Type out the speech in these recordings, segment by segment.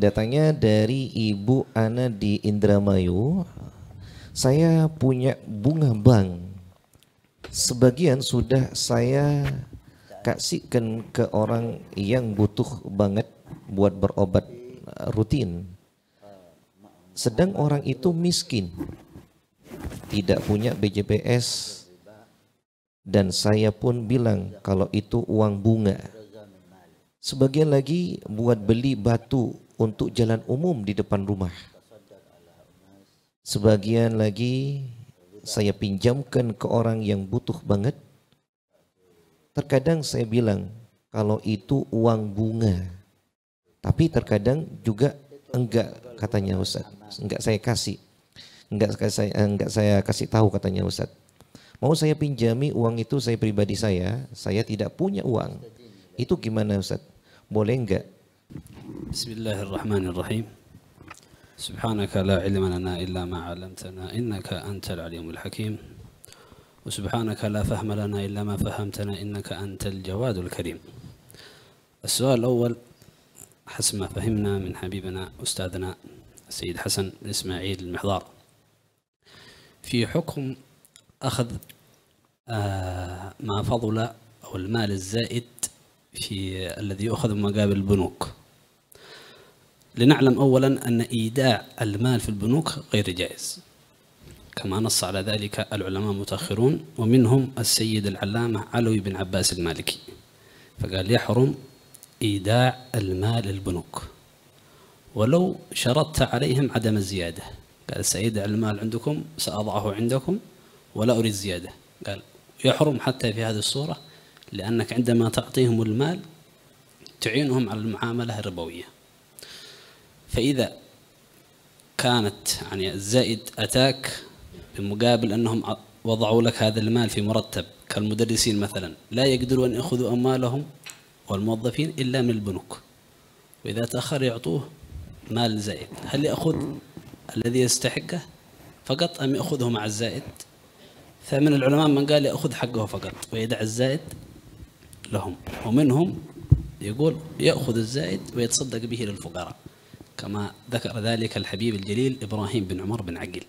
Datangnya dari Ibu Ana di Indramayu. Saya punya bunga bank. Sebagian sudah saya kasihkan ke orang yang butuh banget buat berobat rutin. Sedang orang itu miskin, tidak punya BPJS, dan saya pun bilang kalau itu uang bunga. Sebagian lagi buat beli batu untuk jalan umum di depan rumah. Sebagian lagi saya pinjamkan ke orang yang butuh banget. Terkadang saya bilang kalau itu uang bunga, tapi terkadang juga enggak, katanya Ustaz. Enggak saya kasih. Enggak saya kasih tahu, katanya Ustaz. Mau saya pinjami uang itu saya pribadi saya tidak punya uang. Itu gimana Ustaz? Boleh enggak? Bismillahirrahmanirrahim. Subhanaka la ilma lana illa ma 'allamtana innaka antal alimul hakim. Wa subhanaka la fahma lana illa ma fahamtana innaka antal jawadul karim. السؤال الأول حسب ما فهمنا من حبيبنا أستاذنا السيد حسن إسماعيل المحضار في حكم أخذ ما فضل أو المال الزائد الذي يؤخذ مقابل البنوك. لنعلم أولا أن إيداع المال في البنوك غير جائز كما نص على ذلك العلماء المتأخرون ومنهم السيد العلامة علوي بن عباس المالكي، فقال يحرم إيداع المال للبنوك ولو شرطت عليهم عدم الزيادة. قال سأيدع المال عندكم سأضعه عندكم ولا أريد زيادة. قال يحرم حتى في هذه الصورة لأنك عندما تعطيهم المال تعينهم على المعاملة الربوية. فإذا كانت يعني الزائد أتاك بمقابل أنهم وضعوا لك هذا المال في مرتب كالمدرسين مثلا لا يقدروا أن يأخذوا أموالهم والموظفين إلا من البنوك، وإذا تأخر يعطوه مال زائد، هل يأخذ الذي يستحقه فقط أم يأخذه مع الزائد؟ فمن العلماء من قال يأخذ حقه فقط ويدع الزائد لهم، ومنهم يقول يأخذ الزائد ويتصدق به للفقراء كما ذكر ذلك الحبيب الجليل إبراهيم بن عمر بن عقيل.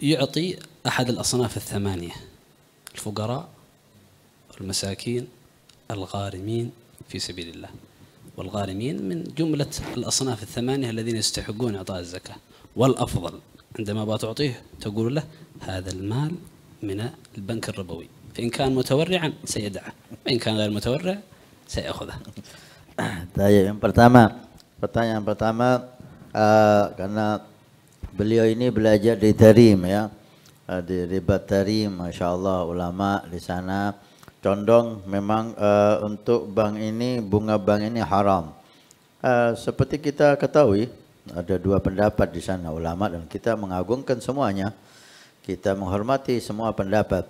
يعطي أحد الأصناف الثمانية: الفقراء والمساكين الغارمين في سبيل الله، والغارمين من جملة الأصناف الثمانية الذين يستحقون إعطاء الزكاة. والأفضل عندما تعطيه تقول له هذا المال من البنك الربوي، فإن كان متورعا سيدعه وإن كان غير متورع سيأخذه. Yang pertanyaan pertama, karena beliau ini belajar di Tarim ya, di Ribat Tarim, masya Allah ulama di sana condong memang untuk bank ini, bunga bank ini haram. Seperti kita ketahui ada dua pendapat di sana ulama dan kita mengagungkan semuanya, kita menghormati semua pendapat.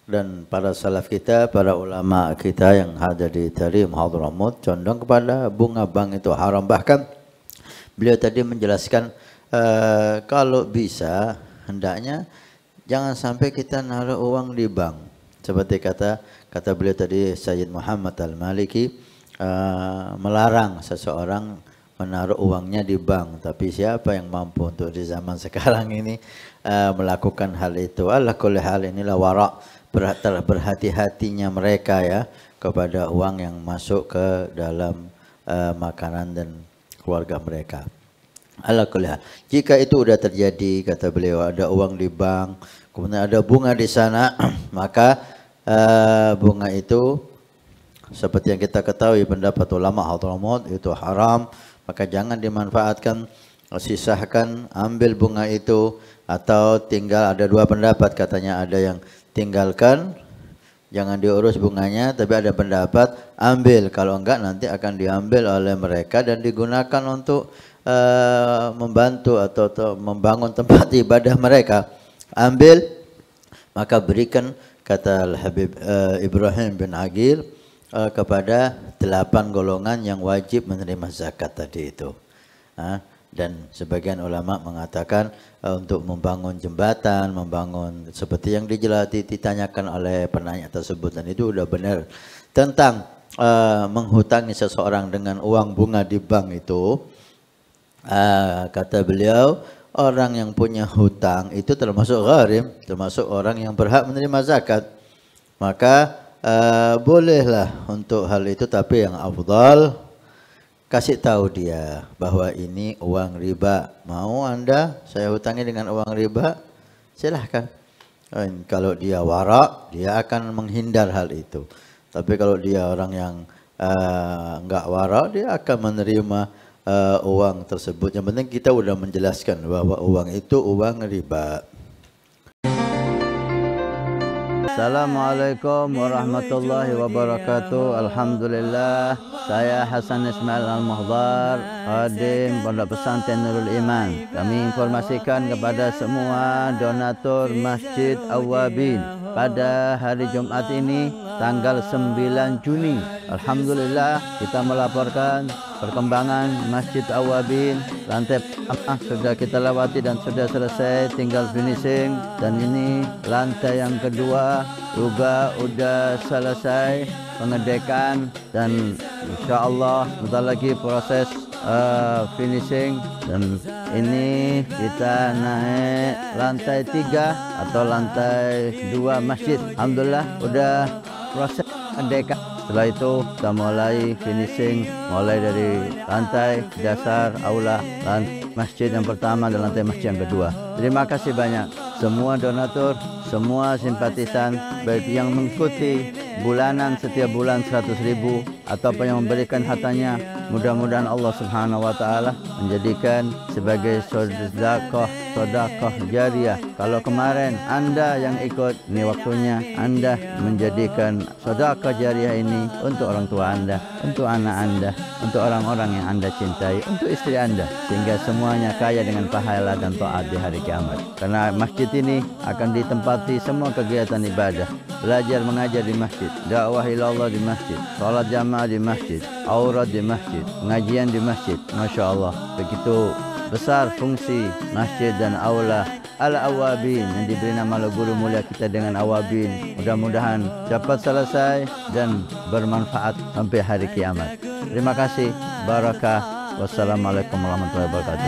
Dan para salaf kita, para ulama kita yang ada di Tarim Hadramut condong kepada bunga bank itu haram. Bahkan beliau tadi menjelaskan kalau bisa hendaknya jangan sampai kita naruh uang di bank. Seperti kata beliau tadi Sayyid Muhammad Al-Maliki, melarang seseorang menaruh uangnya di bank. Tapi siapa yang mampu untuk di zaman sekarang ini melakukan hal itu? Ala kulli hal inilah wara', berhati-hatinya mereka ya kepada uang yang masuk ke dalam makanan dan keluarga mereka. Ala kulli hal, jika itu sudah terjadi, kata beliau, ada uang di bank, kemudian ada bunga di sana, maka bunga itu seperti yang kita ketahui pendapat ulama Hadramut itu haram, maka jangan dimanfaatkan, sisahkan, ambil bunga itu, atau tinggal, ada dua pendapat katanya, ada yang tinggalkan, jangan diurus bunganya, tapi ada pendapat ambil, kalau enggak nanti akan diambil oleh mereka dan digunakan untuk membantu atau membangun tempat ibadah mereka. Ambil, maka berikan, kata Al-Habib Ibrahim bin Aqil, kepada 8 golongan yang wajib menerima zakat tadi itu. Dan sebagian ulama mengatakan untuk membangun jembatan, membangun seperti yang ditanyakan oleh penanya tersebut, dan itu udah benar. Tentang menghutangi seseorang dengan uang bunga di bank itu, kata beliau, orang yang punya hutang itu termasuk gharim, termasuk orang yang berhak menerima zakat. Maka bolehlah untuk hal itu, tapi yang afdal kasih tahu dia bahwa ini uang riba. Mau Anda saya hutangi dengan uang riba? Silahkan. Kalau dia warak, dia akan menghindar hal itu. Tapi kalau dia orang yang enggak warak, dia akan menerima uang tersebut. Yang penting kita sudah menjelaskan bahwa uang itu uang riba. Assalamualaikum warahmatullahi wabarakatuh. Alhamdulillah, saya Hasan Ismail Al-Muhdar, khadim Pondok Pesantren Nurul Iman. Kami informasikan kepada semua donatur Masjid Awwabin pada hari Jumat ini tanggal 9 Juni. Alhamdulillah, kita melaporkan perkembangan Masjid Awwabin. Lantai pertama sudah kita lewati dan sudah selesai, tinggal finishing. Dan ini lantai yang kedua juga sudah selesai pengedekan, dan insya Allah bentar lagi proses finishing. Dan ini kita naik lantai 3 atau lantai 2 masjid. Alhamdulillah udah proses pengedekan. Setelah itu kita mulai finishing, mulai dari lantai dasar aula, masjid yang pertama dan lantai masjid yang kedua. Terima kasih banyak semua donatur, semua simpatisan, baik yang mengikuti bulanan setiap bulan 100.000 ataupun yang memberikan hartanya. Mudah-mudahan Allah Subhanahu wa taala menjadikan sebagai sedekah jariah. Kalau kemarin Anda yang ikut, ini waktunya Anda menjadikan sedekah jariah ini untuk orang tua Anda, untuk anak Anda, untuk orang-orang yang Anda cintai, untuk istri Anda, sehingga semuanya kaya dengan pahala dan taat di hari kiamat. Karena masjid ini akan ditempati semua kegiatan ibadah, belajar mengajar di masjid, dakwah ilallah di masjid, salat jamaah di masjid, aurat di masjid, pengajian di masjid. Masya Allah, begitu besar fungsi masjid dan aula Al-Awwabin yang diberi nama oleh guru mulia kita dengan Awwabin. Mudah-mudahan dapat selesai dan bermanfaat sampai hari kiamat. Terima kasih. Barakah. Wassalamualaikum warahmatullahi wabarakatuh.